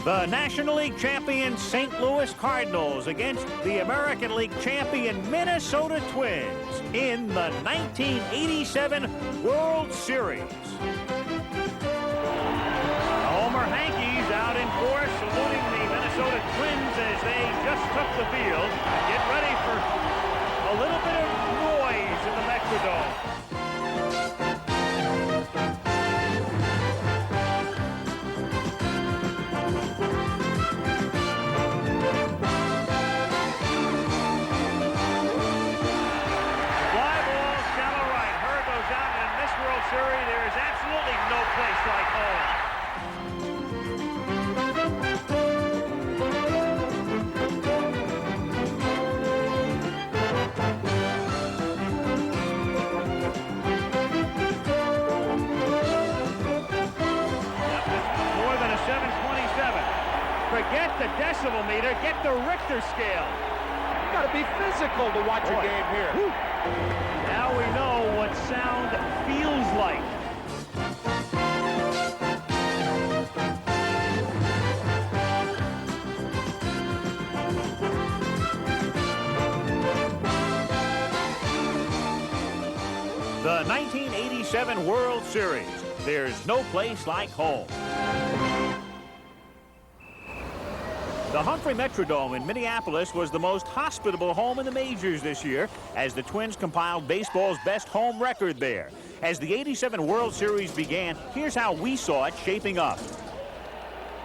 The National League champion St. Louis Cardinals against the American League champion Minnesota Twins in the 1987 World Series. The Homer Hankies out in force, saluting the Minnesota Twins as they just took the field. Get ready for a little bit of noise in the Metrodome. There is absolutely no place like home. More than a 727. Forget the decibel meter, get the Richter scale. You got to be physical to watch a game here. Woo. Now we know what sound feels like. The 1987 World Series. There's no place like home. The Humphrey Metrodome in Minneapolis was the most hospitable home in the majors this year as the Twins compiled baseball's best home record there. As the '87 World Series began, here's how we saw it shaping up.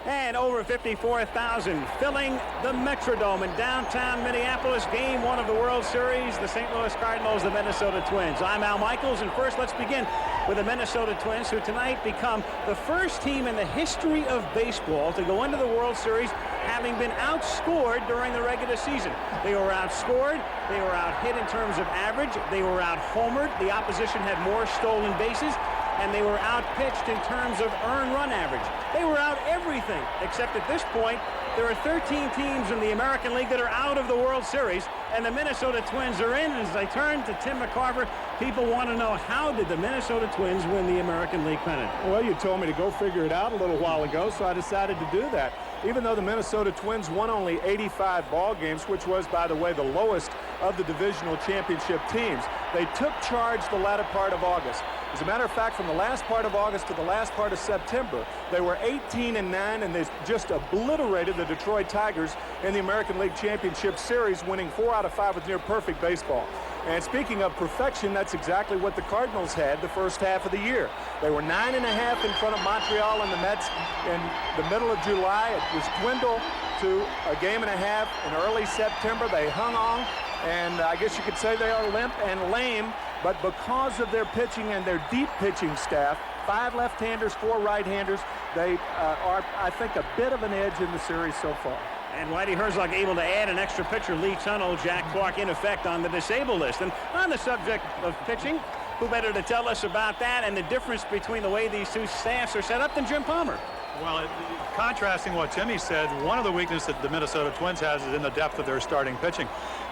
And over 54,000 filling the Metrodome in downtown Minneapolis. Game one of the World Series, the St. Louis Cardinals, the Minnesota Twins. I'm Al Michaels, and first let's begin with the Minnesota Twins, who tonight become the first team in the history of baseball to go into the World Series having been outscored during the regular season. They were outscored, they were out-hit in terms of average, they were out-homered, the opposition had more stolen bases, and they were out-pitched in terms of earned run average. They were out everything, except at this point, there are 13 teams in the American League that are out of the World Series, and the Minnesota Twins are in. As I turn to Tim McCarver, people want to know, how did the Minnesota Twins win the American League pennant? Well, you told me to go figure it out a little while ago, so I decided to do that. Even though the Minnesota Twins won only 85 ball games, which was, by the way, the lowest of the divisional championship teams, they took charge the latter part of August. As a matter of fact, from the last part of August to the last part of September, they were 18-9, and they just obliterated the Detroit Tigers in the American League Championship Series, winning 4 out of 5 with near-perfect baseball. And speaking of perfection, that's exactly what the Cardinals had the first half of the year. They were 9.5 in front of Montreal and the Mets in the middle of July. It was dwindled to a game and a half in early September. They hung on, and I guess you could say they are limp and lame, but because of their pitching and their deep pitching staff, 5 left-handers, 4 right-handers, they are, I think, a bit of an edge in the series so far. And Whitey Herzog able to add an extra pitcher, Lee Tunnell, Jack Clark in effect on the disabled list. And on the subject of pitching, who better to tell us about that and the difference between the way these two staffs are set up than Jim Palmer? Well, contrasting what Timmy said, one of the weaknesses that the Minnesota Twins has is in the depth of their starting pitching.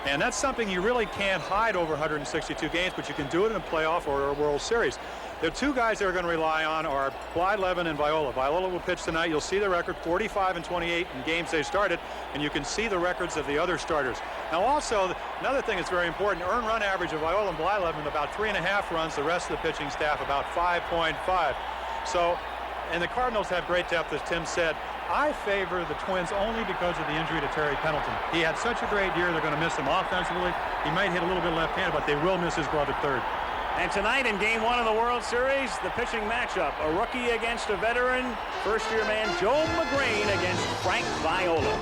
And that's something you really can't hide over 162 games, but you can do it in a playoff or a World Series. The two guys they're going to rely on are Blyleven and Viola. Viola will pitch tonight. You'll see the record, 45 and 28 in games they started, and you can see the records of the other starters. Now also, another thing that's very important, earned run average of Viola and Blyleven about 3.5 runs, the rest of the pitching staff about 5.5. So, and the Cardinals have great depth, as Tim said. I favor the Twins only because of the injury to Terry Pendleton. He had such a great year, they're going to miss him offensively. He might hit a little bit left-handed, but they will miss his glove at third. And tonight in game one of the World Series, the pitching matchup, a rookie against a veteran, first-year man Joe McGrain against Frank Viola.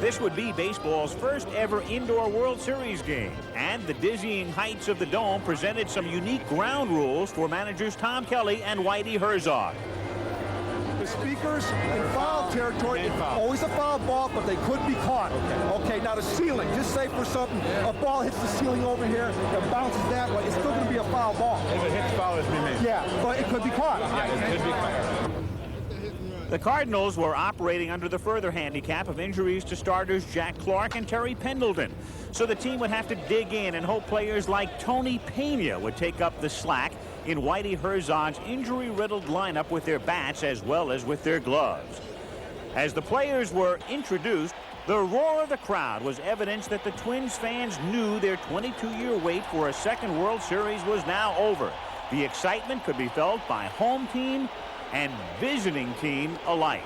This would be baseball's first ever indoor World Series game, and the dizzying heights of the dome presented some unique ground rules for managers Tom Kelly and Whitey Herzog. The speakers in foul territory, it's always a foul ball, but they could be caught. Okay, now the ceiling, just say for something, a ball hits the ceiling over here, it bounces that way, it's still going to be a foul ball. If it hits foul, it's be made. Yeah, but it could be caught. Yeah, it could be caught. The Cardinals were operating under the further handicap of injuries to starters Jack Clark and Terry Pendleton. So the team would have to dig in and hope players like Tony Pena would take up the slack in Whitey Herzog's injury-riddled lineup with their bats as well as with their gloves. As the players were introduced, the roar of the crowd was evidence that the Twins fans knew their 22-year wait for a second World Series was now over. The excitement could be felt by home team and visiting team alike.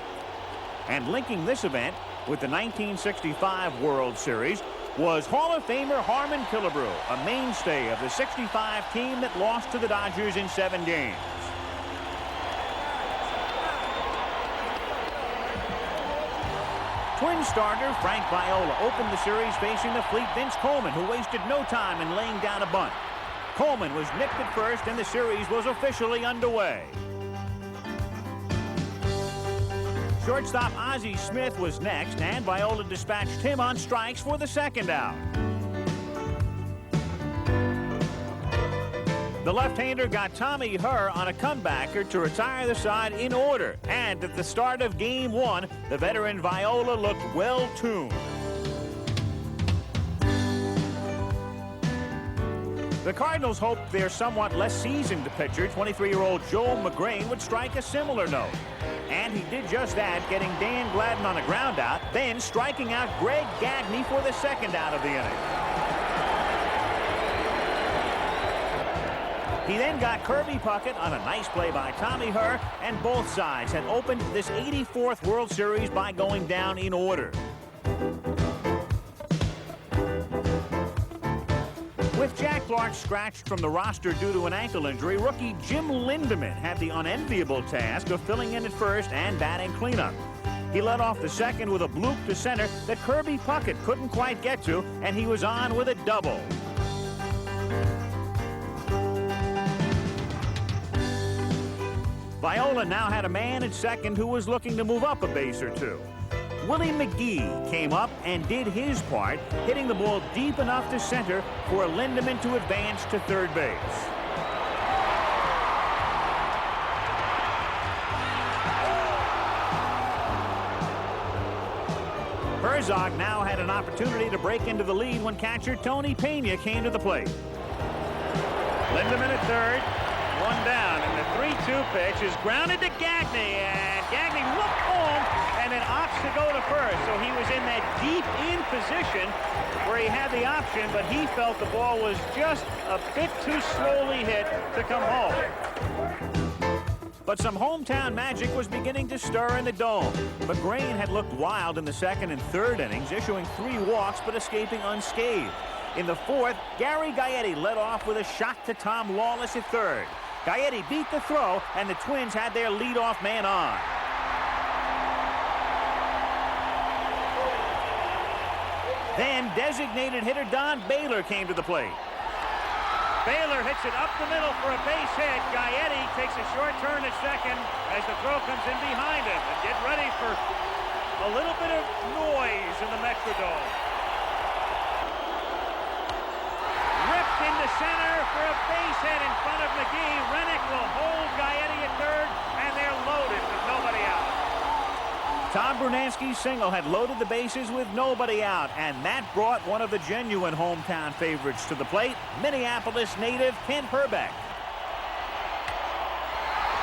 And linking this event with the 1965 World Series was Hall of Famer Harmon Killebrew, a mainstay of the '65 team that lost to the Dodgers in 7 games. Twins starter Frank Viola opened the series facing the fleet Vince Coleman, who wasted no time in laying down a bunt. Coleman was nicked at first, and the series was officially underway. Shortstop Ozzie Smith was next, and Viola dispatched him on strikes for the second out. The left-hander got Tommy Herr on a comebacker to retire the side in order. And at the start of Game 1, the veteran Viola looked well-tuned. The Cardinals hoped their somewhat less seasoned pitcher, 23-year-old Joe McGrain, would strike a similar note. And he did just that, getting Dan Gladden on a ground out, then striking out Greg Gagne for the second out of the inning. He then got Kirby Puckett on a nice play by Tommy Herr, and both sides had opened this 84th World Series by going down in order. With Jack Clark scratched from the roster due to an ankle injury, rookie Jim Lindemann had the unenviable task of filling in at first and batting cleanup. He led off the second with a bloop to center that Kirby Puckett couldn't quite get to, and he was on with a double. Viola now had a man at second who was looking to move up a base or two. Willie McGee came up and did his part, hitting the ball deep enough to center for Lindemann to advance to third base. Herzog now had an opportunity to break into the lead when catcher Tony Pena came to the plate. Lindemann at third, one down, and the 3-2 pitch is grounded to Gagne, and Gagne looked home and then opts to go to first. So he was in that deep in position where he had the option, but he felt the ball was just a bit too slowly hit to come home. But some hometown magic was beginning to stir in the Dome. McGrain had looked wild in the second and third innings, issuing 3 walks but escaping unscathed. In the fourth, Gary Gaetti led off with a shot to Tom Lawless at third. Gaetti beat the throw, and the Twins had their leadoff man on. Then designated hitter Don Baylor came to the plate. Baylor hits it up the middle for a base hit. Gaetti takes a short turn at second as the throw comes in behind him. And get ready for a little bit of noise in the Metrodome. Ripped into center for a base hit in front of McGee. Rennick will hold Gaetti at third, and they're loaded with nobody out. Tom Brunansky's single had loaded the bases with nobody out, and that brought one of the genuine hometown favorites to the plate, Minneapolis native Kent Hrbek.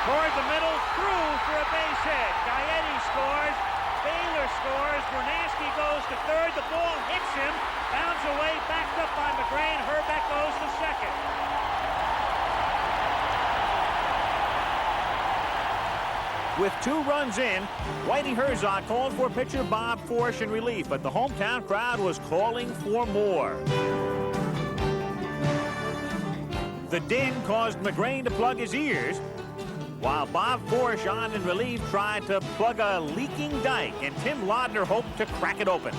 Toward the middle, through for a base hit. Gaetti scores. Baylor scores. Brunansky goes to third. The ball hits him. Bounds away, backed up by McGrain. Hrbek goes to second. With 2 runs in, Whitey Herzog called for pitcher Bob Forsch in relief, but the hometown crowd was calling for more. The din caused McGrain to plug his ears, while Bob Forsch on in relief tried to plug a leaking dike, and Tim Laudner hoped to crack it open.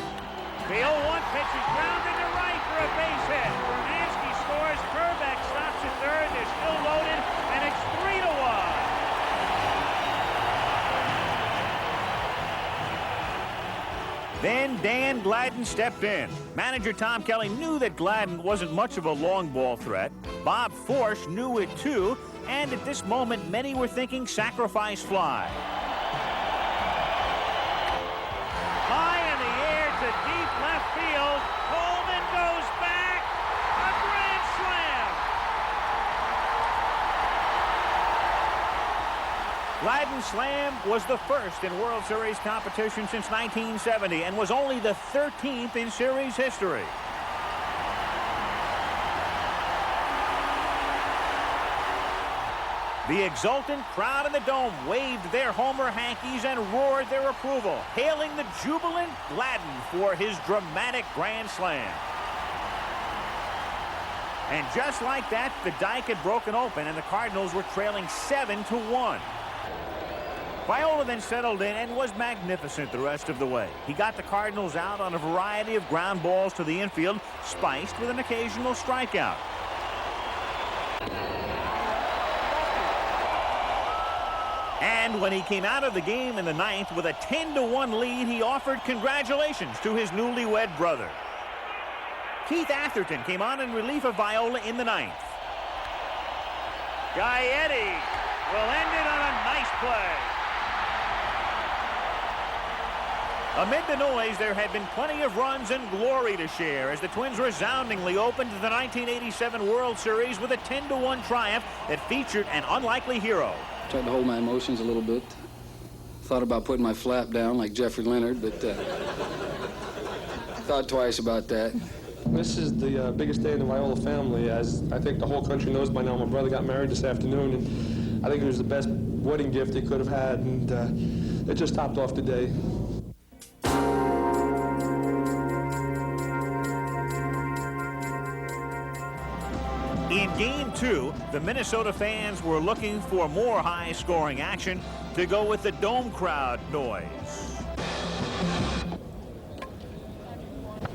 The 0-1 pitch is grounded to right for a base hit. Brunansky scores. Hrbek stops at third. They're still loaded, and it's 3-1. Then Dan Gladden stepped in. Manager Tom Kelly knew that Gladden wasn't much of a long ball threat. Bob Forsch knew it too, and at this moment, many were thinking sacrifice fly. High in the air to deep left field. Coleman goes back. A grand slam. Gladden's slam was the first in World Series competition since 1970 and was only the 13th in series history. The exultant crowd in the dome waved their homer hankies and roared their approval, hailing the jubilant Gladden for his dramatic grand slam. And just like that, the dike had broken open and the Cardinals were trailing 7-1. Viola then settled in and was magnificent the rest of the way. He got the Cardinals out on a variety of ground balls to the infield, spiced with an occasional strikeout. And when he came out of the game in the ninth with a 10-1 lead, he offered congratulations to his newlywed brother. Keith Atherton came on in relief of Viola in the ninth. Gaetti will end it on a nice play. Amid the noise, there had been plenty of runs and glory to share as the Twins resoundingly opened the 1987 World Series with a 10-1 triumph that featured an unlikely hero. Tried to hold my emotions a little bit. Thought about putting my flap down like Jeffrey Leonard, but thought twice about that. This is the biggest day in the Viola family, as I think the whole country knows by now. My brother got married this afternoon, and I think it was the best wedding gift he could have had, and it just topped off the day. In Game 2, the Minnesota fans were looking for more high-scoring action to go with the dome crowd noise.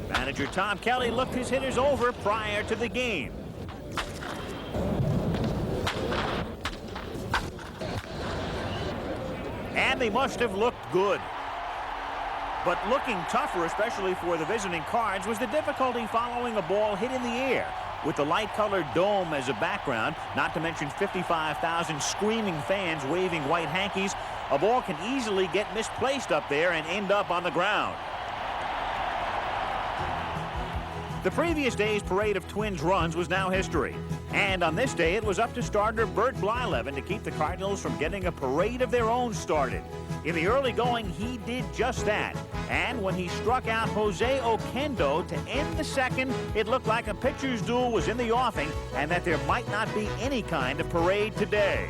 Manager Tom Kelly looked his hitters over prior to the game. And they must have looked good. But looking tougher, especially for the visiting Cards, was the difficulty following a ball hit in the air. With the light-colored dome as a background, not to mention 55,000 screaming fans waving white hankies, a ball can easily get misplaced up there and end up on the ground. The previous day's parade of Twins runs was now history. And on this day, it was up to starter Bert Blyleven to keep the Cardinals from getting a parade of their own started. In the early going, he did just that. And when he struck out Jose Oquendo to end the second, it looked like a pitcher's duel was in the offing and that there might not be any kind of parade today.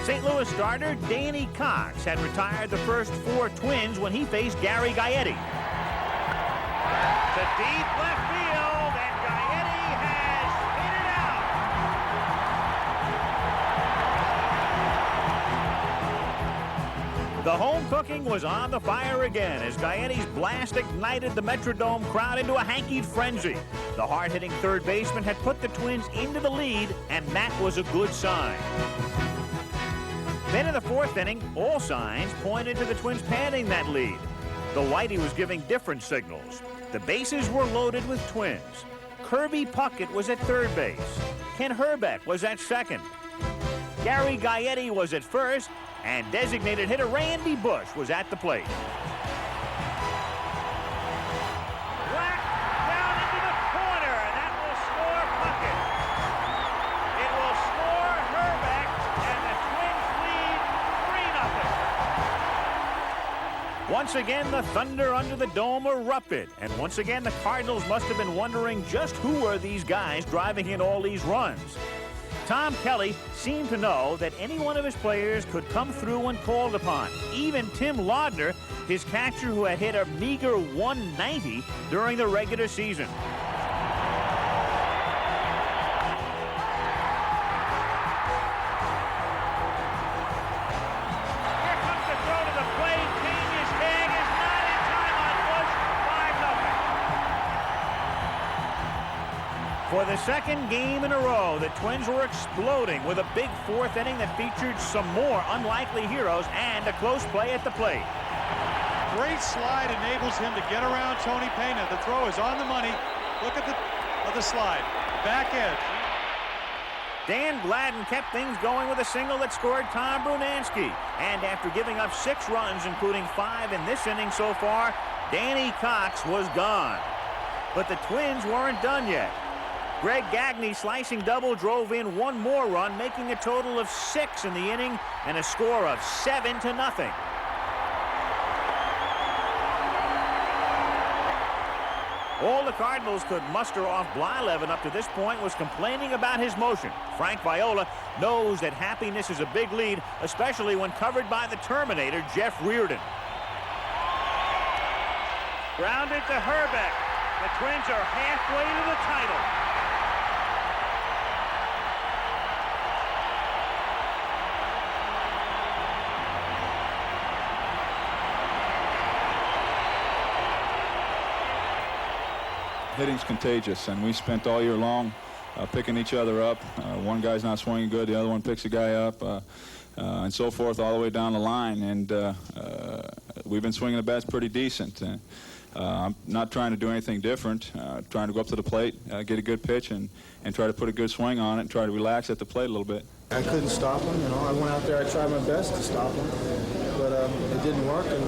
St. Louis starter Danny Cox had retired the first 4 Twins when he faced Gary Gaetti. To deep left field, and Gaetti has hit it out. The home cooking was on the fire again as Gaetti's blast ignited the Metrodome crowd into a hankied frenzy. The hard-hitting third baseman had put the Twins into the lead, and that was a good sign. Then in the 4th inning, all signs pointed to the Twins padding that lead. Though Whitey was giving different signals. The bases were loaded with Twins. Kirby Puckett was at third base. Ken Herbeck was at second. Gary Gaetti was at first, and designated hitter Randy Bush was at the plate. Whack down into the corner, and that will score Puckett. It will score Herbeck, and the Twins lead 3-0. Once again, the thunder under the dome erupted, and once again, the Cardinals must have been wondering just who are these guys driving in all these runs. Tom Kelly seemed to know that any one of his players could come through when called upon. Even Tim Laudner, his catcher who had hit a meager 190 during the regular season. For the second game in a row, the Twins were exploding with a big 4th inning that featured some more unlikely heroes and a close play at the plate. Great slide enables him to get around Tony Pena. The throw is on the money. Look at the slide. Back edge. Dan Gladden kept things going with a single that scored Tom Brunansky. And after giving up 6 runs, including 5 in this inning so far, Danny Cox was gone. But the Twins weren't done yet. Greg Gagne slicing double drove in one more run, making a total of 6 in the inning and a score of 7-0. All the Cardinals could muster off Blyleven up to this point was complaining about his motion. Frank Viola knows that happiness is a big lead, especially when covered by the Terminator, Jeff Reardon. Grounded to Herbeck. The Twins are halfway to the title. Hitting's contagious, and we spent all year long picking each other up. One guy's not swinging good, the other one picks a guy up, and so forth all the way down the line. And we've been swinging the bats pretty decent. I'm not trying to do anything different. Trying to go up to the plate, get a good pitch, and try to put a good swing on it, and try to relax at the plate a little bit. I couldn't stop him. You know, I went out there. I tried my best to stop him, but it didn't work. And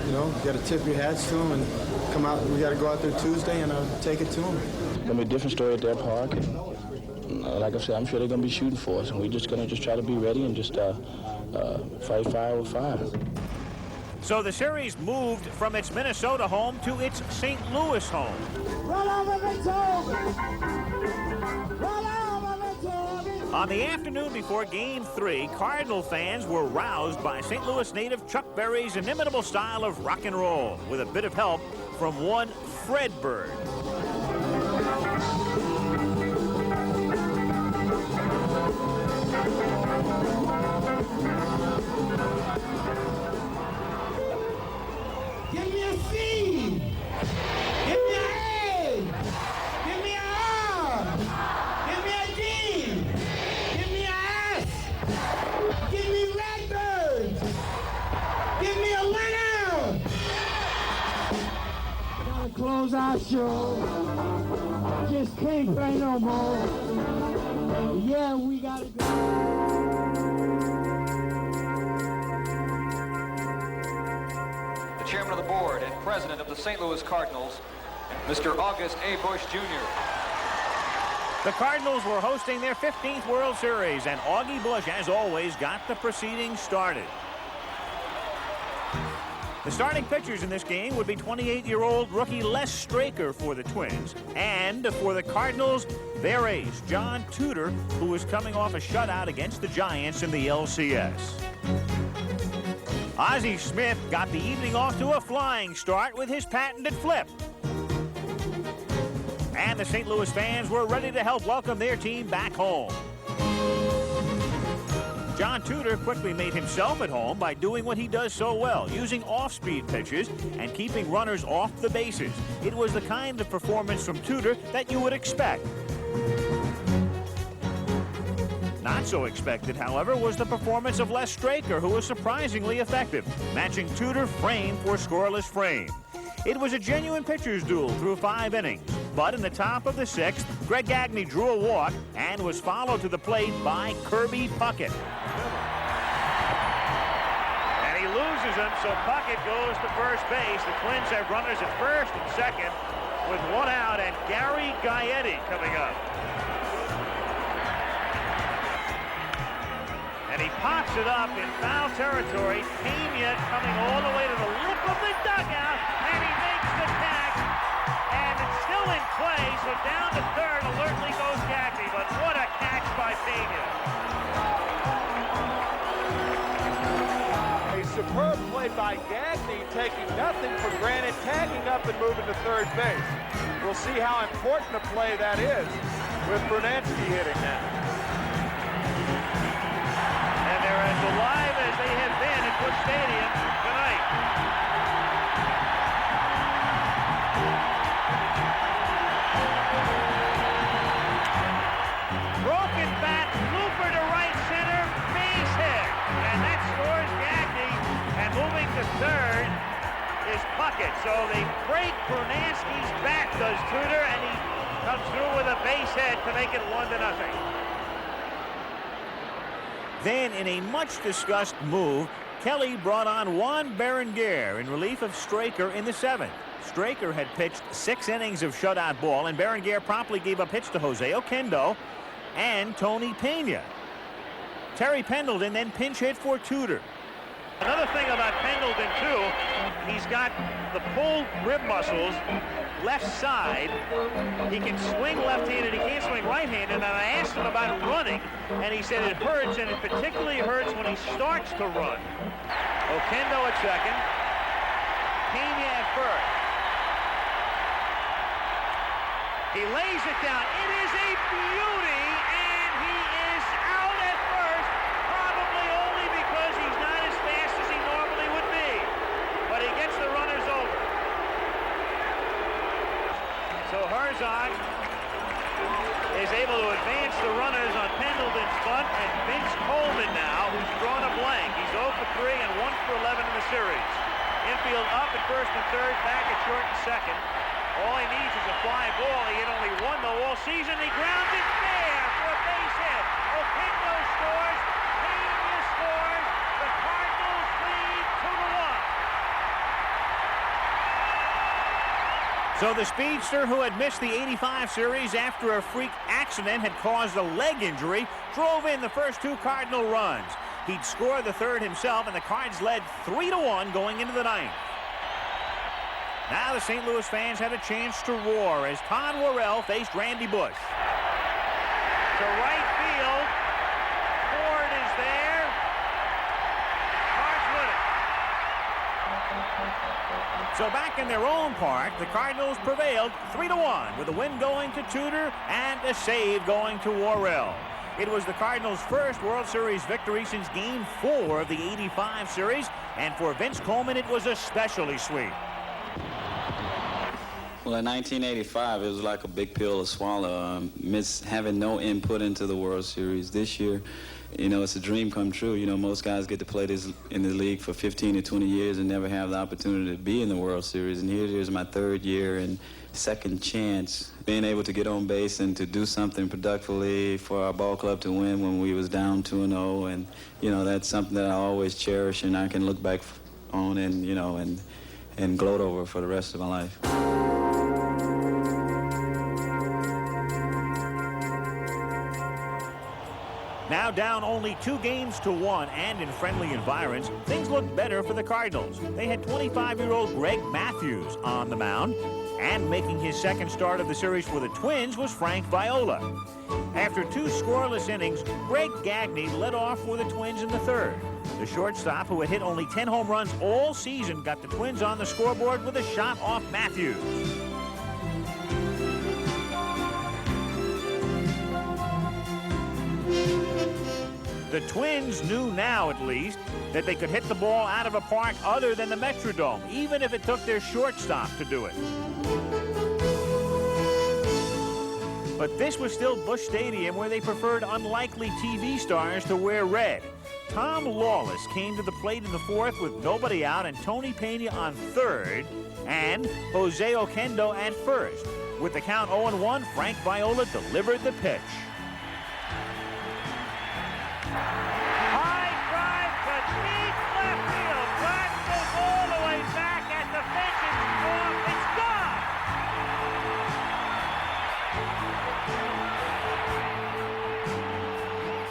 you know, you got to tip your hats to him and come out. We got to go out there Tuesday and take it to him. It's gonna be a different story at their park. And, like I said, I'm sure they're gonna be shooting for us, and we're just gonna try to be ready and just fight fire with fire. So the series moved from its Minnesota home to its St. Louis home. On the afternoon before Game 3, Cardinal fans were roused by St. Louis native Chuck Berry's inimitable style of rock and roll, with a bit of help from one Fred Bird. Give me a C! Give me an A! Give me an R! Give me a D! Give me an S! Give me Redbirds! Give me a winner! Gotta close our show. Just can't play no more. Yeah, we gotta go. Chairman of the board and president of the St. Louis Cardinals, Mr. August A. Busch Jr. The Cardinals were hosting their 15th World Series, and Augie Busch, as always, got the proceedings started. The starting pitchers in this game would be 28-year-old rookie Les Straker for the Twins, and for the Cardinals, their ace, John Tudor, who was coming off a shutout against the Giants in the LCS. Ozzie Smith got the evening off to a flying start with his patented flip. And the St. Louis fans were ready to help welcome their team back home. John Tudor quickly made himself at home by doing what he does so well, using off-speed pitches and keeping runners off the bases. It was the kind of performance from Tudor that you would expect. Not so expected, however, was the performance of Les Straker, who was surprisingly effective, matching Tudor frame for scoreless frame. It was a genuine pitcher's duel through 5 innings, but in the top of the 6th, Greg Gagne drew a walk and was followed to the plate by Kirby Puckett. And he loses him, so Puckett goes to first base. The Twins have runners at first and second with 1 out, and Gary Gaetti coming up. And he pops it up in foul territory. Pena coming all the way to the lip of the dugout, and he makes the catch. And it's still in play, so down to third alertly goes Gagne, but what a catch by Pena. A superb play by Gagne, taking nothing for granted, tagging up and moving to third base. We'll see how important a play that is with Brunansky hitting now. They're as alive as they have been at Busch Stadium tonight. Broken bat, looper to right center, base hit. And that scores Gagne. And moving to third is Puckett. So they break Brunansky's back, does Tudor, and he comes through with a base hit to make it 1-0. Then, in a much-discussed move, Kelly brought on Juan Berenguer in relief of Straker in the 7th. Straker had pitched 6 innings of shutout ball, and Berenguer promptly gave up hits to Jose Oquendo and Tony Pena. Terry Pendleton then pinch hit for Tudor. Another thing about Pendleton, too, he's got the pulled rib muscles left side. He can swing left-handed, he can't swing right-handed, and I asked him about running, and he said it hurts, and it particularly hurts when he starts to run. Oquendo at second, Pena at first. He lays it down. It is a beauty, and he is out at first, probably only because he's not as fast as he normally would be. But he gets the runners over. So Herzog is able to advance the runners on Pendleton's bunt, and Vince Coleman now, who's drawn a blank. He's 0 for 3 and 1 for 11 in the series. Infield up at first and third, back at short and second. All he needs is a fly ball. He had only one though all season. He grounds it fair for a base hit. Oquendo scores. Pena scores. The Cardinals lead 2-1. So the speedster, who had missed the '85 series after a freak accident had caused a leg injury, drove in the first 2 Cardinal runs. He'd score the third himself, and the Cards led 3-1 going into the ninth. Now the St. Louis fans had a chance to roar as Todd Worrell faced Randy Bush. To right field, Ford is there. Cards win it. So back in their own park, the Cardinals prevailed 3-1 with a win going to Tudor and a save going to Worrell. It was the Cardinals' first World Series victory since Game 4 of the '85 series, and for Vince Coleman, it was especially sweet. Well, in 1985, it was like a big pill to swallow. Having no input into the World Series this year, you know, it's a dream come true. You know, most guys get to play this in the league for 15 to 20 years and never have the opportunity to be in the World Series. And here it is, my 3rd year and second chance, being able to get on base and to do something productively for our ball club to win when we was down 2-0. And, you know, that's something that I always cherish and I can look back on and, you know, and gloat over for the rest of my life. Now down only 2 games to 1 and in friendly environs, things looked better for the Cardinals. They had 25-year-old Greg Matthews on the mound, and making his second start of the series for the Twins was Frank Viola. After 2 scoreless innings, Greg Gagne led off for the Twins in the third. The shortstop, who had hit only 10 home runs all season, got the Twins on the scoreboard with a shot off Matthews. The Twins knew now, at least, that they could hit the ball out of a park other than the Metrodome, even if it took their shortstop to do it. But this was still Busch Stadium, where they preferred unlikely TV stars to wear red. Tom Lawless came to the plate in the fourth with nobody out and Tony Pena on third and Jose Oquendo at first. With the count 0-1, Frank Viola delivered the pitch. High drive to deep left field. Black goes all the way back at the fence. It's off. It's gone.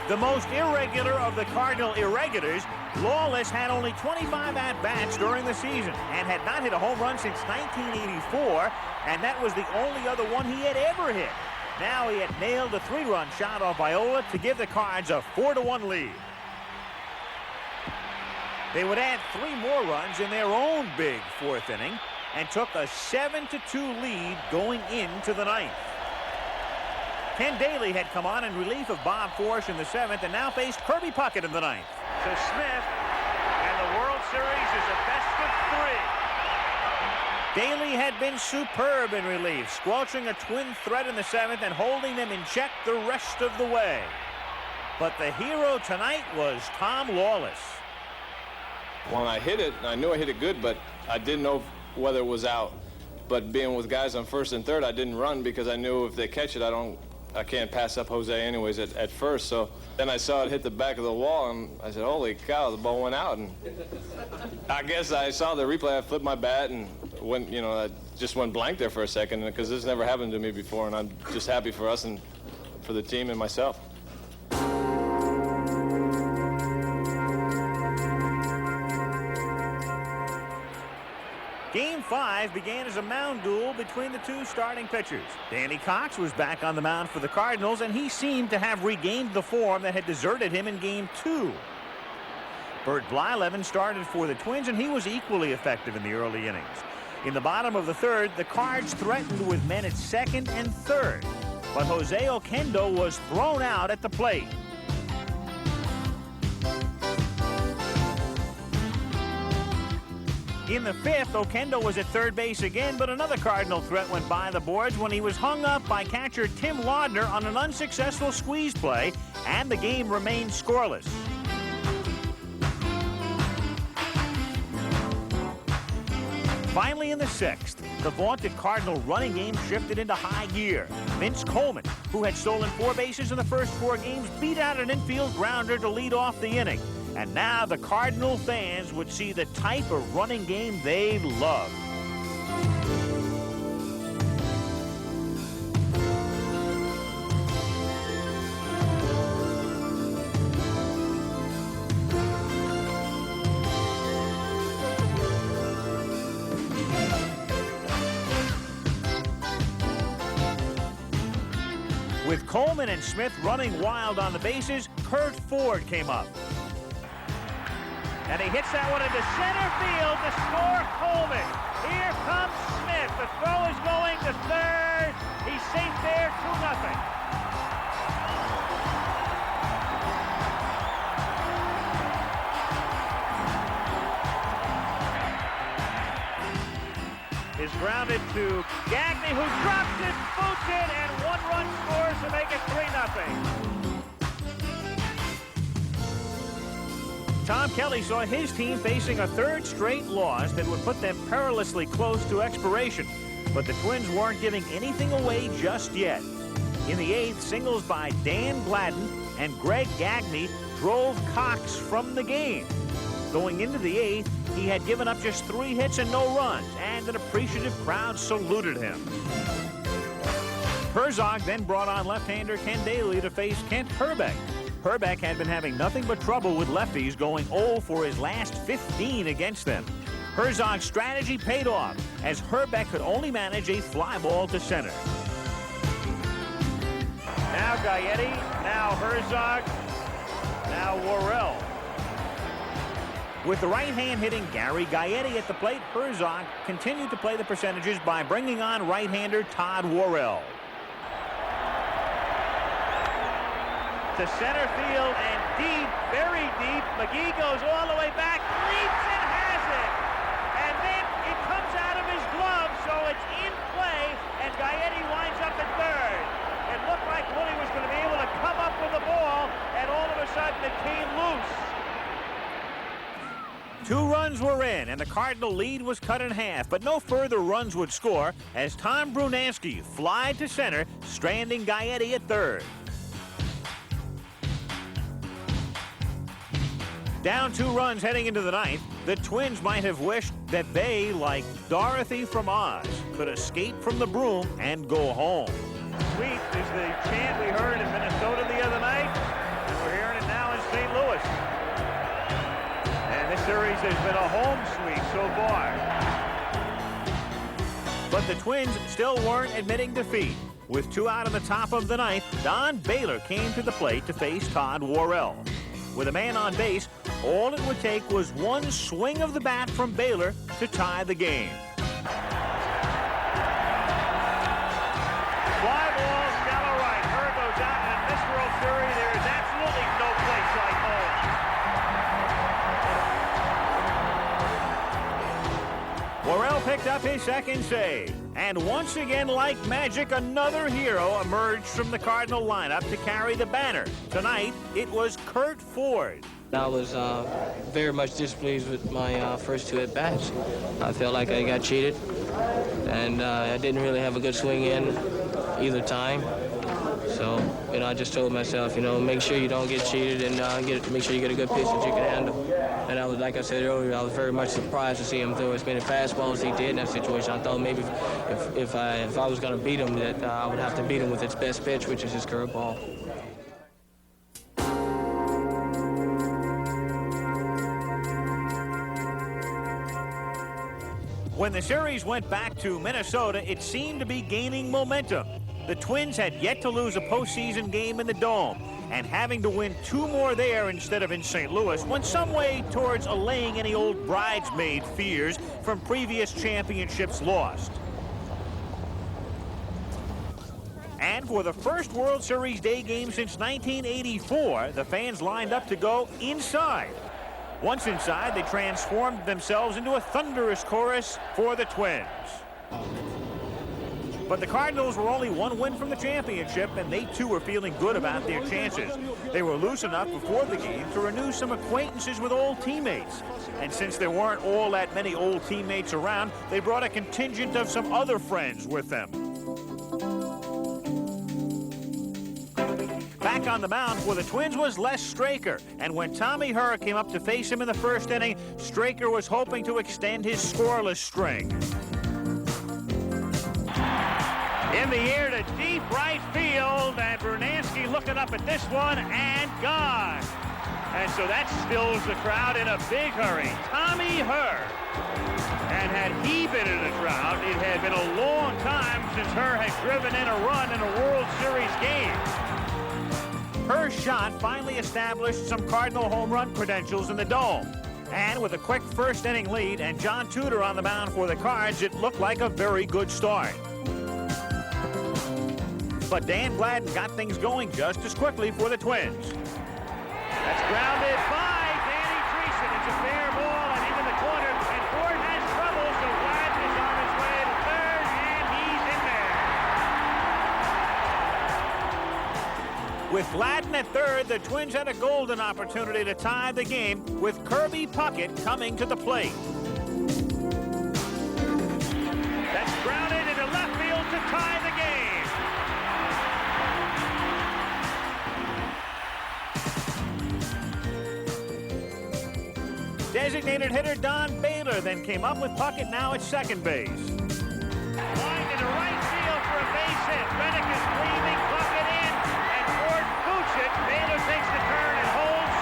The most irregular of the Cardinal irregulars, Lawless had only 25 at-bats during the season and had not hit a home run since 1984, and that was the only other one he had ever hit. Now he had nailed a 3-run shot off Viola to give the Cards a 4-1 lead. They would add 3 more runs in their own big fourth inning and took a 7-2 lead going into the ninth. Ken Daly had come on in relief of Bob Forsch in the 7th and now faced Kirby Puckett in the 9th. To Smith, and the World Series is a best of 3. Daly had been superb in relief, squelching a twin threat in the 7th and holding them in check the rest of the way. But the hero tonight was Tom Lawless. When I hit it, I knew I hit it good, but I didn't know whether it was out. But being with guys on first and third, I didn't run because I knew if they catch it, I can't pass up Jose anyways at first. So then I saw it hit the back of the wall, and I said, holy cow, the ball went out. And I guess I saw the replay. I flipped my bat and went, you know, just went blank there for a second because this never happened to me before, and I'm just happy for us and for the team and myself. Game 5 began as a mound duel between the two starting pitchers. Danny Cox was back on the mound for the Cardinals, and he seemed to have regained the form that had deserted him in Game 2. Bert Blyleven started for the Twins, and he was equally effective in the early innings. In the bottom of the third, the Cards threatened with men at second and third, but Jose Oquendo was thrown out at the plate. In the fifth, Oquendo was at third base again, but another Cardinal threat went by the boards when he was hung up by catcher Tim Laudner on an unsuccessful squeeze play, and the game remained scoreless. Finally, in the sixth, the vaunted Cardinal running game shifted into high gear. Vince Coleman, who had stolen 4 bases in the first 4 games, beat out an infield grounder to lead off the inning. And now the Cardinal fans would see the type of running game they love. With Coleman and Smith running wild on the bases, Curt Ford came up. And he hits that one into center field to score Coleman. Here comes Smith. The throw is going to third. He's safe there, 2-0. Is grounded to Gagne, who drops it, boots it, and 1 run scores to make it 3-0. Tom Kelly saw his team facing a 3rd straight loss that would put them perilously close to expiration. But the Twins weren't giving anything away just yet. In the 8th, singles by Dan Gladden and Greg Gagne drove Cox from the game. Going into the 8th, he had given up just 3 hits and no runs, and an appreciative crowd saluted him. Herzog then brought on left-hander Ken Daly to face Kent Hrbek. Hrbek had been having nothing but trouble with lefties, going 0 for his last 15 against them. Herzog's strategy paid off, as Hrbek could only manage a fly ball to center. Now Gaetti, now Herzog, now Worrell. With the right hand hitting Gary Gaetti at the plate, Herzog continued to play the percentages by bringing on right-hander Todd Worrell. To center field and deep, very deep. McGee goes all the way back, leaps and has it. And then it comes out of his glove, so it's in play, and Gaetti winds up at third. It looked like Willie was going to be able to come up with the ball, and all of a sudden it came loose. 2 runs were in, and the Cardinal lead was cut in half, but no further runs would score as Tom Brunansky flied to center, stranding Gaetti at third. Down 2 runs heading into the 9th, the Twins might have wished that they, like Dorothy from Oz, could escape from the broom and go home. Sweep is the chant we heard in Minnesota the other night, and we're hearing it now in St. Louis. And this series has been a home sweep so far. But the Twins still weren't admitting defeat. With 2 out in the top of the 9th, Don Baylor came to the plate to face Todd Worrell. With a man on base, all it would take was 1 swing of the bat from Baylor to tie the game. Fly ball, shallow right. Kerr goes out, and in this World Series, there is absolutely no place like home. Worrell picked up his 2nd save. And once again, like magic, another hero emerged from the Cardinal lineup to carry the banner. Tonight, it was Curt Ford. I was very much displeased with my first 2 at-bats. I felt like I got cheated, and I didn't really have a good swing in either time. So, you know, I just told myself, you know, make sure you don't get cheated and make sure you get a good pitch that you can handle. And I was, like I said earlier, I was very much surprised to see him throw as many fastballs as he did in that situation. I thought maybe if I was going to beat him, that I would have to beat him with his best pitch, which is his curveball. When the series went back to Minnesota, it seemed to be gaining momentum. The Twins had yet to lose a postseason game in the Dome, and having to win 2 more there instead of in St. Louis went some way towards allaying any old bridesmaid fears from previous championships lost. And for the first World Series day game since 1984, the fans lined up to go inside. Once inside, they transformed themselves into a thunderous chorus for the Twins. But the Cardinals were only 1 win from the championship, and they too were feeling good about their chances. They were loose enough before the game to renew some acquaintances with old teammates. And since there weren't all that many old teammates around, they brought a contingent of some other friends with them. Back on the mound for the Twins was Les Straker, and when Tommy Herr came up to face him in the first inning, Straker was hoping to extend his scoreless string. In the air to deep right field, and Brunansky looking up at this one, and gone. And so that stills the crowd in a big hurry. Tommy Herr. And had he been in the crowd, it had been a long time since Herr had driven in a run in a World Series game. Herr's shot finally established some Cardinal home run credentials in the Dome. And with a quick first inning lead and John Tudor on the mound for the Cards, it looked like a very good start. But Dan Gladden got things going just as quickly for the Twins. That's grounded by Danny Dreesen. It's a fair ball and into the corner. And Ford has trouble, so Gladden is on his way to third, and he's in there. With Gladden at third, the Twins had a golden opportunity to tie the game with Kirby Puckett coming to the plate. That's grounded into left field to tie the game. Designated hitter Don Baylor then came up with Puckett now at second base. Line into right field for a base hit. Reddick is leaving Puckett in, and Ford boots it. Baylor takes the turn and holds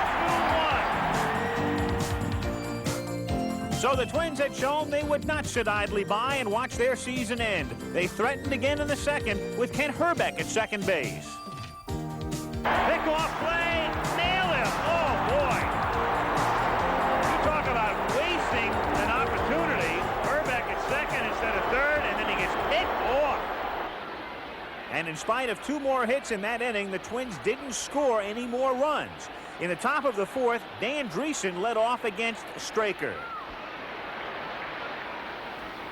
2-1. So the Twins had shown they would not sit idly by and watch their season end. They threatened again in the second with Kent Hrbek at second base. Pickoff play, nail him. Oh boy. Talk about wasting an opportunity. Hrbek at second instead of third, and then he gets picked off. And in spite of 2 more hits in that inning, the Twins didn't score any more runs. In the top of the fourth, Dan Dreesen led off against Straker.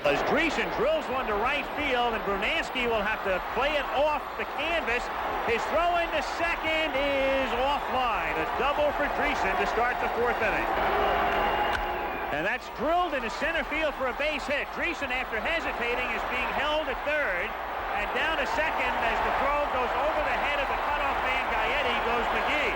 As Dreesen drills one to right field, and Brunansky will have to play it off the canvas. His throw into second is offline. A double for Dreesen to start the 4th inning. And that's drilled into center field for a base hit. Dreesen, after hesitating, is being held at third. And down to second as the throw goes over the head of the cutoff man, Gaetti, goes McGee.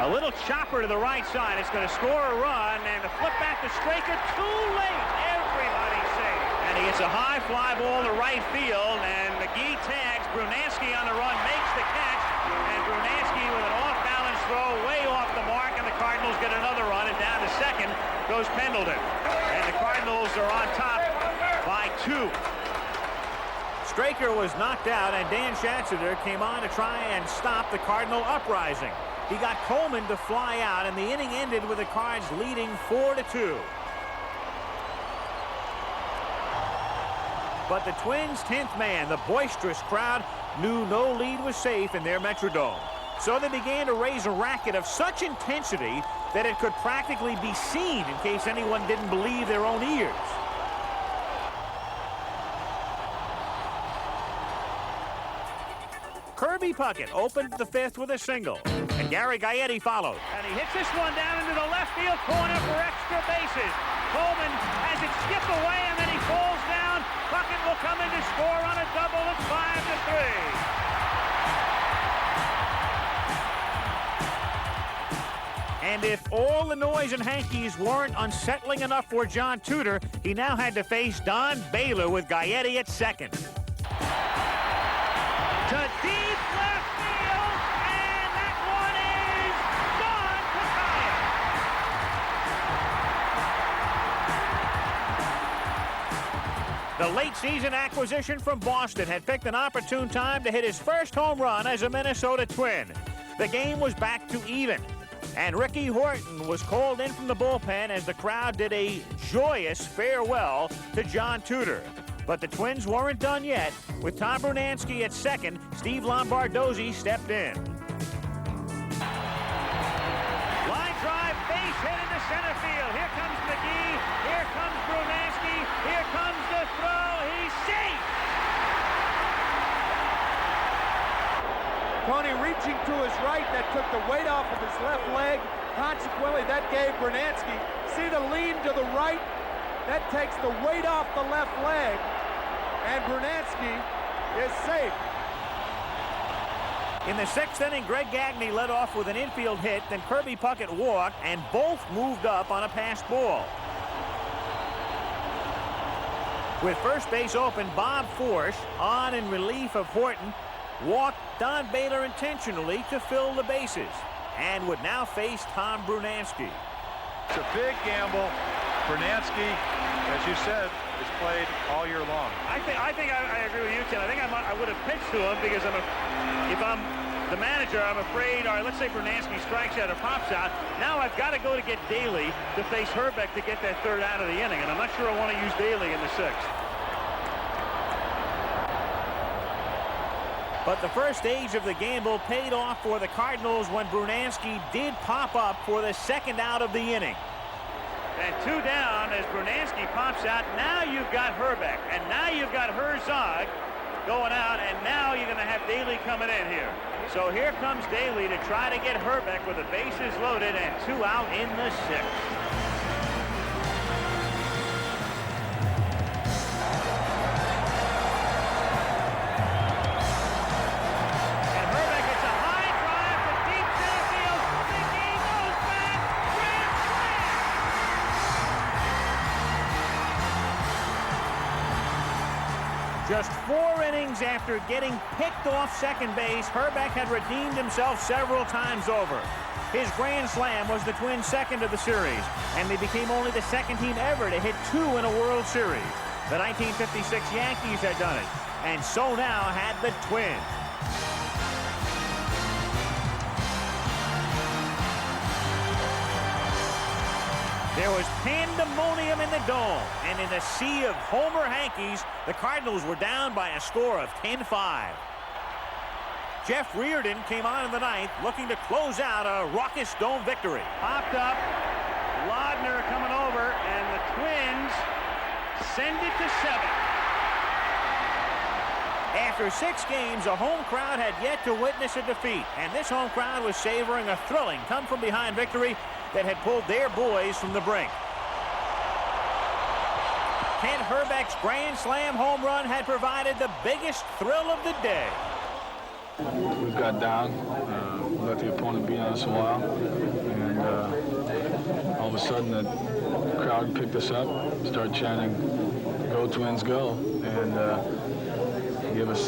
A little chopper to the right side. It's going to score a run, and the flip back to Straker. Too late. Everybody's safe. And he hits a high fly ball to right field, and McGee tags. Brunansky on the run, makes the catch, and Brunansky with an off-balance throw way off the mark, and the Cardinals get another run, and down to second goes Pendleton. And the Cardinals are on top by 2. Straker was knocked out, and Dan Schatzeder came on to try and stop the Cardinal uprising. He got Coleman to fly out, and the inning ended with the Cards leading 4-2. But the Twins' 10th man, the boisterous crowd, knew no lead was safe in their Metrodome. So they began to raise a racket of such intensity that it could practically be seen in case anyone didn't believe their own ears. Kirby Puckett opened the 5th with a single, and Gary Gaetti followed. And he hits this one down into the left field corner for extra bases. Coleman has it skipped away, and then he falls down. Puckett will come in to score on a double. It's 5-3. And if all the noise in Hankies weren't unsettling enough for John Tudor, he now had to face Don Baylor with Gaetti at second. To deep left field, and that one is gone. The late season acquisition from Boston had picked an opportune time to hit his first home run as a Minnesota Twin. The game was back to even, and Ricky Horton was called in from the bullpen as the crowd did a joyous farewell to John Tudor. But the Twins weren't done yet. With Tom Brunansky at second, Steve Lombardozzi stepped in. Line drive, base hit into center field. Here comes McGee. Here comes Brunansky. Here comes the throw. He's safe. Tony reaching to his right, that took the weight off of his left leg. Consequently, that gave Brunansky, see the lean to the right? That takes the weight off the left leg, and Brunansky is safe. In the sixth inning, Greg Gagne led off with an infield hit, then Kirby Puckett walked, and both moved up on a passed ball. With first base open, Bob Forsch, on in relief of Horton, walked Don Baylor intentionally to fill the bases, and would now face Tom Brunansky. It's a big gamble. Brunansky, as you said, has played all year long. I think I agree with you, Ken. I think I would have pitched to him because if I'm the manager, I'm afraid, all right, let's say Brunansky strikes out or pops out. Now I've got to go to get Daly to face Herbeck to get that third out of the inning, and I'm not sure I want to use Daly in the sixth. But the first stage of the gamble paid off for the Cardinals when Brunansky did pop up for the second out of the inning. And two down as Brunansky pops out. Now you've got Herbeck, and now you've got Herzog going out, and now you're going to have Daly coming in here. So here comes Daly to try to get Herbeck with the bases loaded and two out in the sixth. Just 4 innings after getting picked off second base, Herbeck had redeemed himself several times over. His grand slam was the Twins' second of the series, and they became only the second team ever to hit 2 in a World Series. The 1956 Yankees had done it, and so now had the Twins. There was pandemonium in the dome, and in a sea of homer Hankies, the Cardinals were down by a score of 10-5. Jeff Reardon came on in the ninth, looking to close out a raucous dome victory. Popped up, Laudner coming over, and the Twins send it to 7. After 6 games, a home crowd had yet to witness a defeat, and this home crowd was savoring a thrilling come-from-behind victory that had pulled their boys from the brink. Kent Herbeck's grand slam home run had provided the biggest thrill of the day. We got down, let the opponent beat on us a while, and all of a sudden the crowd picked us up, started chanting, "Go Twins, go," and give us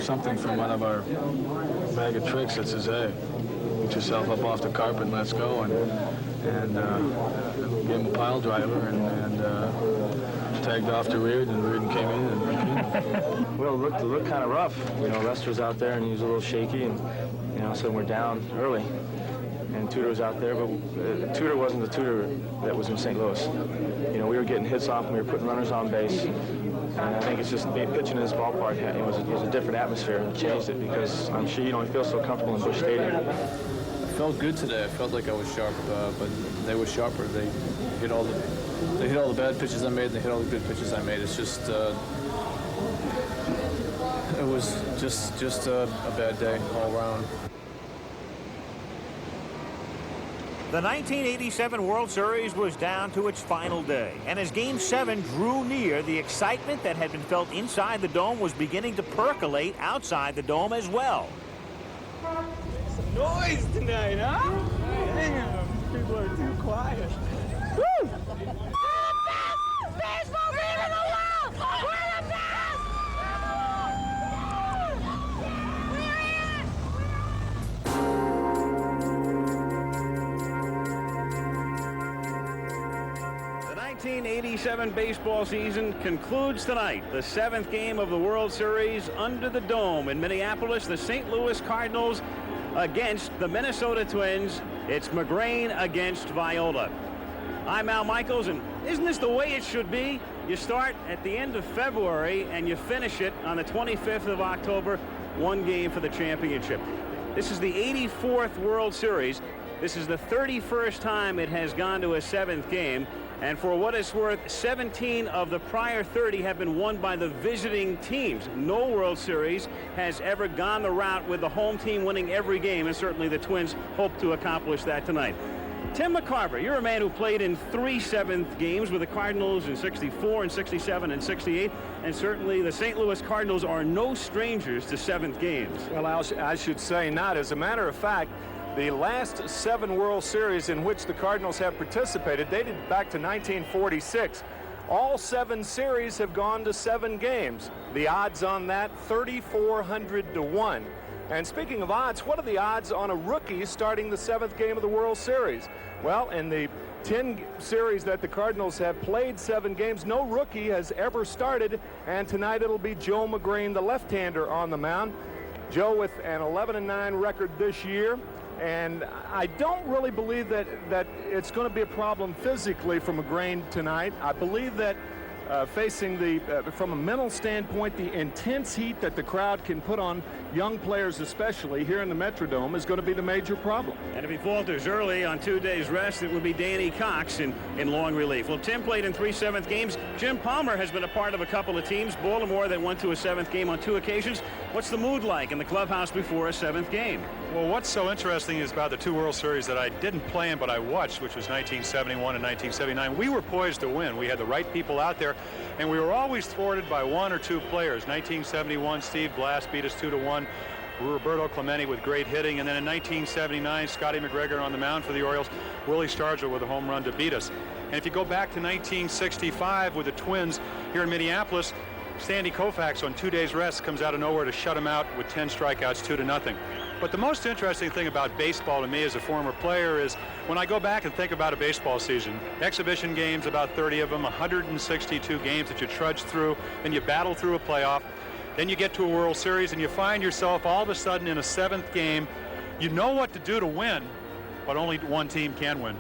something from one of our bag of tricks that says, "Hey, get yourself up off the carpet and let's go," and gave him a pile driver and tagged off to Reardon, and Reardon came in and Well, it looked kind of rough. You know, Lester was out there and he was a little shaky, and so we're down early. And Tudor was out there, but Tudor wasn't the Tudor that was in St. Louis. You know, we were getting hits off and we were putting runners on base. And I think it's just pitching in this ballpark. It was a different atmosphere. It changed it because I'm sure, he feels so comfortable in Busch Stadium. I felt good today. I felt like I was sharp, but they were sharper. They hit all the bad pitches I made, and they hit all the good pitches I made. It's just it was just a bad day all around. The 1987 World Series was down to its final day, and as Game 7 drew near, the excitement that had been felt inside the dome was beginning to percolate outside the dome as well. Some noise tonight, huh? quiet. Woo! We're the best baseball team in the world! We're the best! The 1987 baseball season concludes tonight. The 7th game of the World Series under the dome in Minneapolis. The St. Louis Cardinals against the Minnesota Twins. It's McGrain against Viola. I'm Al Michaels, and isn't this the way it should be? You start at the end of February and you finish it on the 25th of October, one game for the championship. This is the 84th World Series. This is the 31st time it has gone to a 7th game. And for what it's worth, 17 of the prior 30 have been won by the visiting teams. No World Series has ever gone the route with the home team winning every game, and certainly the Twins hope to accomplish that tonight. Tim McCarver, you're a man who played in 3 7th games with the Cardinals in 64 and 67 and 68, and certainly the St. Louis Cardinals are no strangers to 7th games. Well, I should say not. As a matter of fact, the last 7 World Series in which the Cardinals have participated dated back to 1946. All 7 series have gone to 7 games. The odds on that, 3,400 to 1. And speaking of odds, what are the odds on a rookie starting the 7th game of the World Series? Well, in the 10 series that the Cardinals have played 7 games, no rookie has ever started, and tonight it'll be Joe McGrain, the left-hander, on the mound. Joe with an 11-9 record this year. And I don't really believe that it's going to be a problem physically for McGrain tonight. I believe that facing from a mental standpoint, the intense heat that the crowd can put on young players, especially here in the Metrodome, is going to be the major problem. And if he falters early on 2 days rest, it would be Danny Cox in long relief. Well, Tim played in 3 7th games. Jim Palmer has been a part of a couple of teams, Baltimore, that went to a 7th game on 2 occasions. What's the mood like in the clubhouse before a 7th game? Well, what's so interesting is about the 2 World Series that I didn't play in, but I watched, which was 1971 and 1979. We were poised to win. We had the right people out there, and we were always thwarted by 1 or 2 players. 1971, Steve Blass beat us 2-1. Roberto Clemente with great hitting, and then in 1979, Scotty McGregor on the mound for the Orioles, Willie Stargell with a home run to beat us. And if you go back to 1965 with the Twins here in Minneapolis, Sandy Koufax on 2 days rest comes out of nowhere to shut him out with 10 strikeouts, 2-0. But the most interesting thing about baseball to me as a former player is when I go back and think about a baseball season, exhibition games, about 30 of them, 162 games that you trudge through, then you battle through a playoff, then you get to a World Series and you find yourself all of a sudden in a 7th game. You know what to do to win, but only one team can win.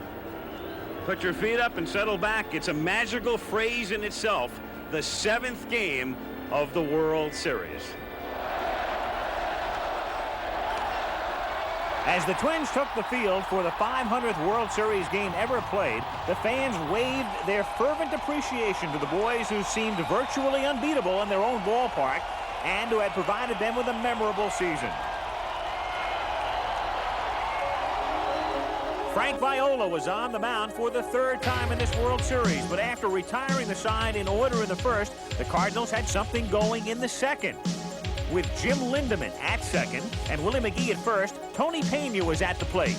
Put your feet up and settle back. It's a magical phrase in itself, the 7th game of the World Series. As the Twins took the field for the 500th World Series game ever played, the fans waved their fervent appreciation to the boys who seemed virtually unbeatable in their own ballpark and who had provided them with a memorable season. Frank Viola was on the mound for the 3rd time in this World Series, but after retiring the side in order in the 1st, the Cardinals had something going in the 2nd. With Jim Lindemann at 2nd and Willie McGee at 1st, Tony Pena was at the plate.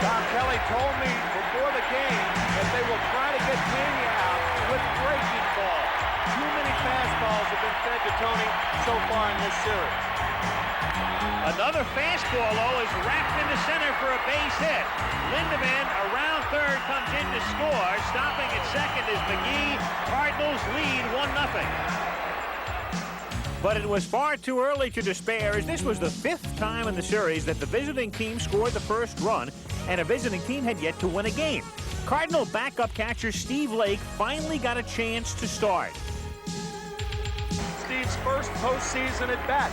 Tom Kelly told me before the game that they will try to get Pena out with breaking ball. Too many fastballs have been fed to Tony so far in this series. Another fastball, though, is wrapped into center for a base hit. Lindemann around 3rd comes in to score. Stopping at 2nd is McGee. Cardinals lead 1-0. But it was far too early to despair, as this was the 5th time in the series that the visiting team scored the first run, and a visiting team had yet to win a game. Cardinal backup catcher Steve Lake finally got a chance to start. Steve's first postseason at bat.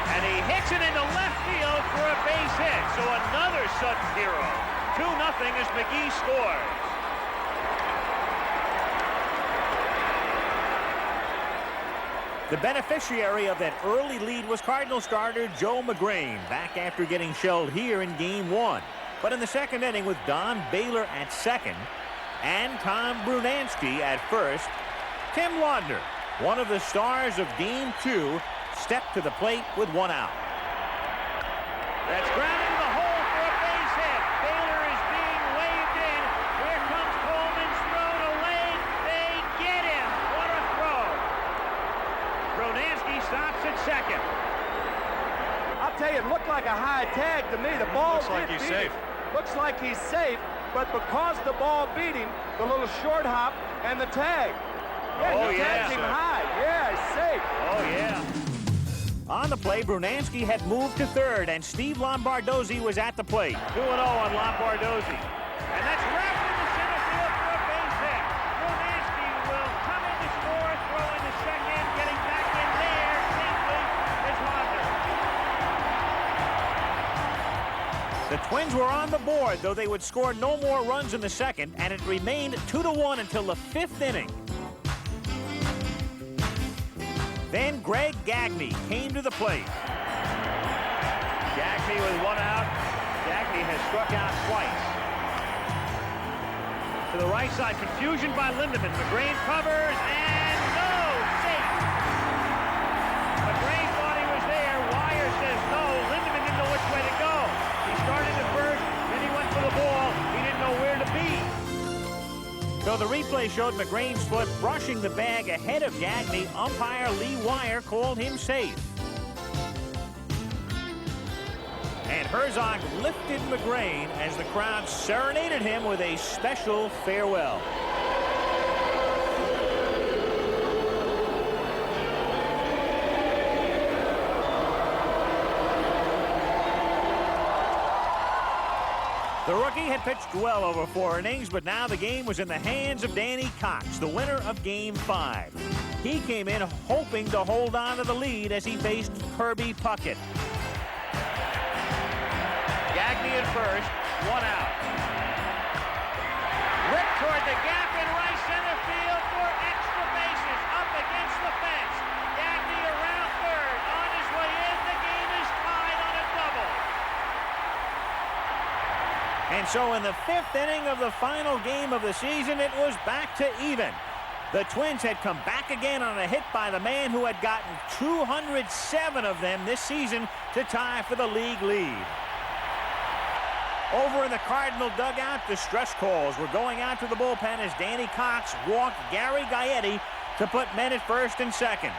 And he hits it into left field for a base hit. So another sudden hero. 2-0 as McGee scores. The beneficiary of that early lead was Cardinal starter Joe McGrain, back after getting shelled here in Game 1. But in the 2nd inning, with Don Baylor at 2nd and Tom Brunansky at 1st, Tim Laudner, one of the stars of Game 2, stepped to the plate with 1 out. That's grounded to the hole for a base hit. Baylor is being waved in. like a high tag to me. The ball looks like he's safe. Looks like he's safe, but because the ball beat him, the little short hop and the tag. Yeah, he tagged him high. Yeah, he's safe. Oh, yeah. On the play, Brunansky had moved to third, and Steve Lombardozzi was at the plate. 2-0 on Lombardozzi. And that's wrapped into center field for a base hit. Brunansky will come in to score, throw in the second, getting back in there safely is Honda. The Twins were on the board, though they would score no more runs in the second, and it remained 2-1 until the 5th inning. Then Greg Gagne came to the plate. Gagne with 1 out. Gagne has struck out twice. To the right side, confusion by Lindemann. McGrain covers, and no, safe. McGrain thought he was there. Wire says no. Lindemann didn't know which way to go. He started at first, then he went for the ball. He didn't know where to be. So the replay showed McGrain's foot brushing the bag ahead of Gagne. Umpire Lee Wire called him safe. And Herzog lifted McGrain as the crowd serenaded him with a special farewell. The rookie had pitched well over 4 innings, but now the game was in the hands of Danny Cox, the winner of Game 5. He came in hoping to hold on to the lead as he faced Kirby Puckett. Gagne at first, 1 out. Ripped toward the gap in right center field for extra bases, up against the fence. Gagne around third, on his way in. The game is tied on a double. And so in the 5th inning of the final game of the season, it was back to even. The Twins had come back again on a hit by the man who had gotten 207 of them this season to tie for the league lead. Over in the Cardinal dugout, the stress calls were going out to the bullpen as Danny Cox walked Gary Gaetti to put men at first and second.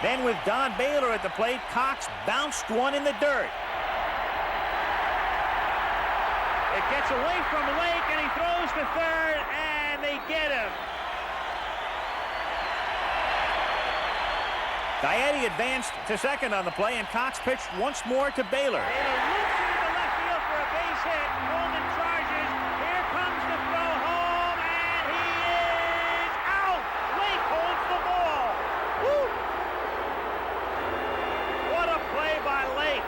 Then with Don Baylor at the plate, Cox bounced one in the dirt. It gets away from Lake, and he throws to third, and they get him. Gaetti advanced to second on the play, and Cox pitched once more to Baylor. Baylor loops it into left field for a base hit. Coleman charges. Here comes the throw home, and he is out. Lake holds the ball. Woo! What a play by Lake.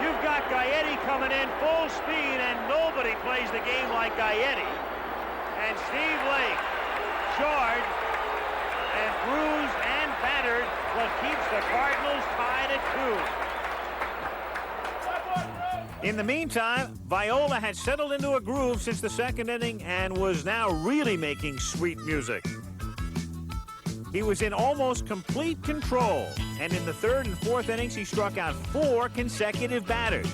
You've got Gaetti coming in full speed, and nobody plays the game like Gaetti. And Steve Lake, charged and bruised and battered, what keeps the Cardinals tied at 2. In the meantime, Viola had settled into a groove since the 2nd inning and was now really making sweet music. He was in almost complete control, and in the 3rd and 4th innings, he struck out 4 consecutive batters.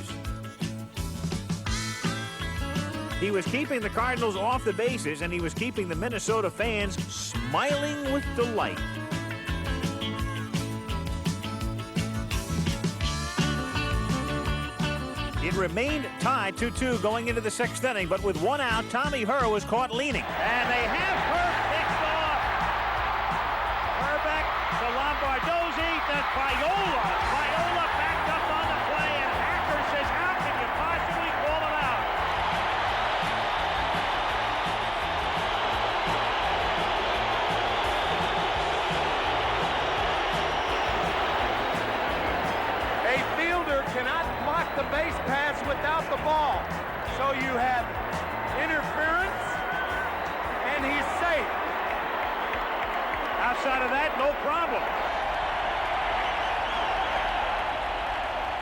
He was keeping the Cardinals off the bases, and he was keeping the Minnesota fans smiling with delight. It remained tied 2-2 going into the 6th inning, but with 1 out, Tommy Herr was caught leaning. And they have Herr picked off. Herbeck to Lombardozzi, to Viola. Viola backed up on the play, and Hacker says, how can you possibly call it out? A fielder cannot block the base paths without the ball. So you have interference, and he's safe. Outside of that, no problem.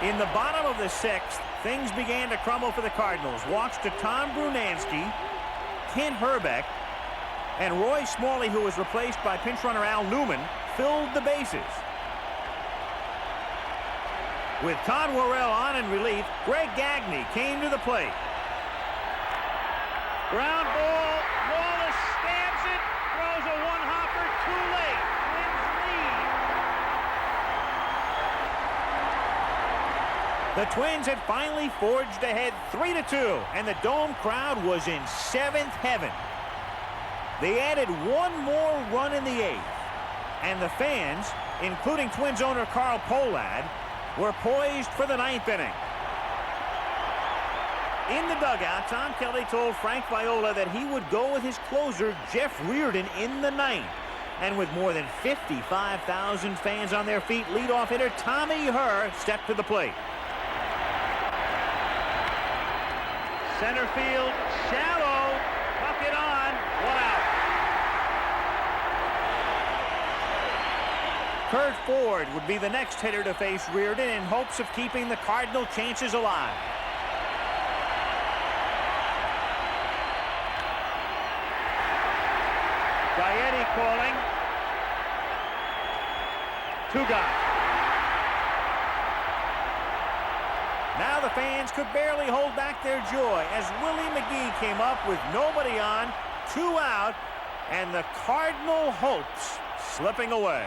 In the bottom of the 6th, things began to crumble for the Cardinals. Walks to Tom Brunansky, Kent Herbeck, and Roy Smalley, who was replaced by pinch runner Al Newman, filled the bases. With Todd Worrell on in relief, Greg Gagne came to the plate. Ground ball. Wallace stabs it. Throws a one-hopper. Too late. Twins lead. The Twins had finally forged ahead 3-2, and the Dome crowd was in seventh heaven. They added one more run in the eighth, and the fans, including Twins owner Carl Pohlad, were poised for the ninth inning. In the dugout, Tom Kelly told Frank Viola that he would go with his closer, Jeff Reardon, in the ninth. And with more than 55,000 fans on their feet, leadoff hitter Tommy Herr stepped to the plate. Center field, shallow, tuck it on, one out. Kurt Ford would be the next hitter to face Reardon in hopes of keeping the Cardinal chances alive. Gaetti calling. Two guys. Now the fans could barely hold back their joy as Willie McGee came up with nobody on, 2 out, and the Cardinal hopes slipping away.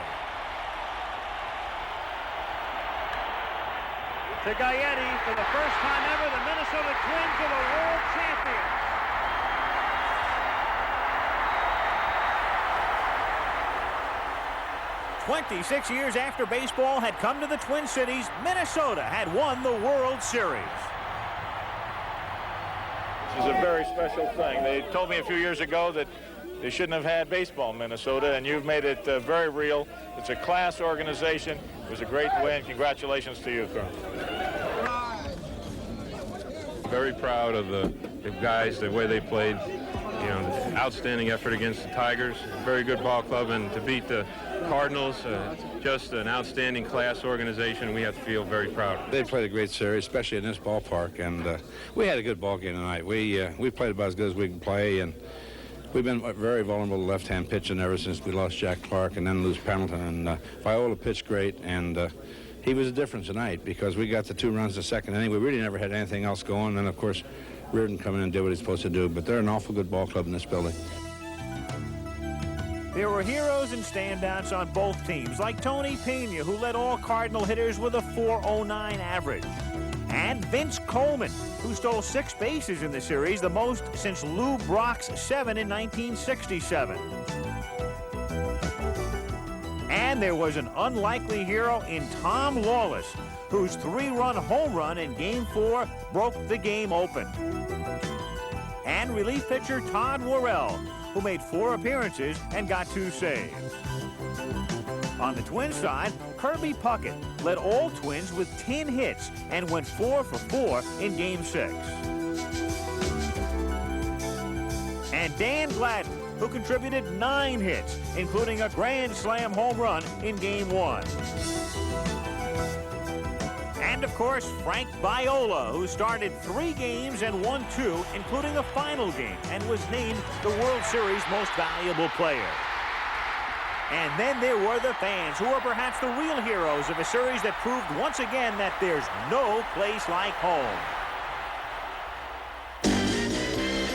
To Gaetti, for the first time ever, the Minnesota Twins are the world champions. "26 years after baseball had come to the Twin Cities, Minnesota had won the World Series." This is a very special thing. They told me a few years ago that they shouldn't have had baseball in Minnesota, and you've made it very real. It's a class organization. It was a great win. Congratulations to you, Colonel. Very proud of the guys, the way they played. You know, outstanding effort against the Tigers. Very good ball club, and to beat the Cardinals, just an outstanding class organization. We have to feel very proud. They played a great series, especially in this ballpark, and we had a good ball game tonight. We played about as good as we can play, and we've been very vulnerable to left-hand pitching ever since we lost Jack Clark and then lose Pendleton. And Viola pitched great, and he was a difference tonight because we got the 2 runs the second inning. We really never had anything else going, and of course Reardon come in and did what he's supposed to do. But they're an awful good ball club in this building. There were heroes and standouts on both teams, like Tony Pena, who led all Cardinal hitters with a .409 average. And Vince Coleman, who stole 6 bases in the series, the most since Lou Brock's 7 in 1967. And there was an unlikely hero in Tom Lawless, whose 3-run home run in Game 4 broke the game open. And relief pitcher Todd Worrell, who made 4 appearances and got 2 saves. On the Twins side, Kirby Puckett led all Twins with 10 hits and went 4 for 4 in Game 6. And Dan Gladden, who contributed 9 hits, including a grand slam home run in Game 1. And, of course, Frank Viola, who started 3 games and won 2, including a final game, and was named the World Series Most Valuable Player. And then there were the fans, who were perhaps the real heroes of a series that proved once again that there's no place like home.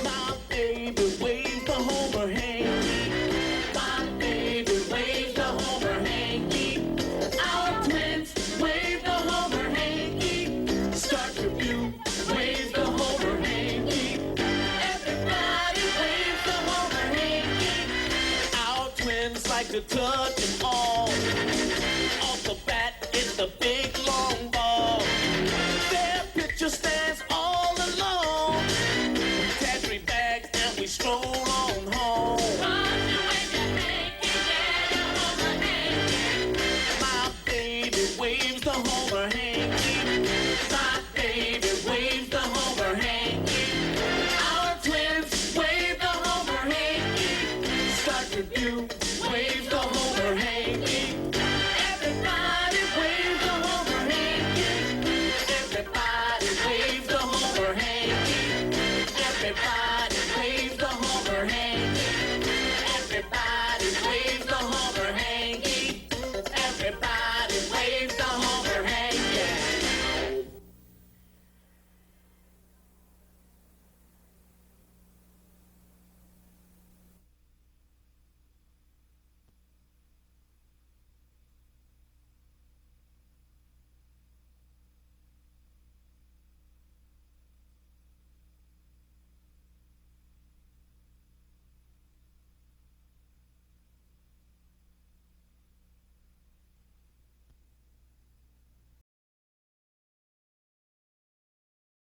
My baby waves the homer hanky. My baby waves the homer hanky. Our Twins wave the homer hanky. Start Tribune waves the homer hanky. Everybody waves the homer hanky. Our Twins like to touch and all.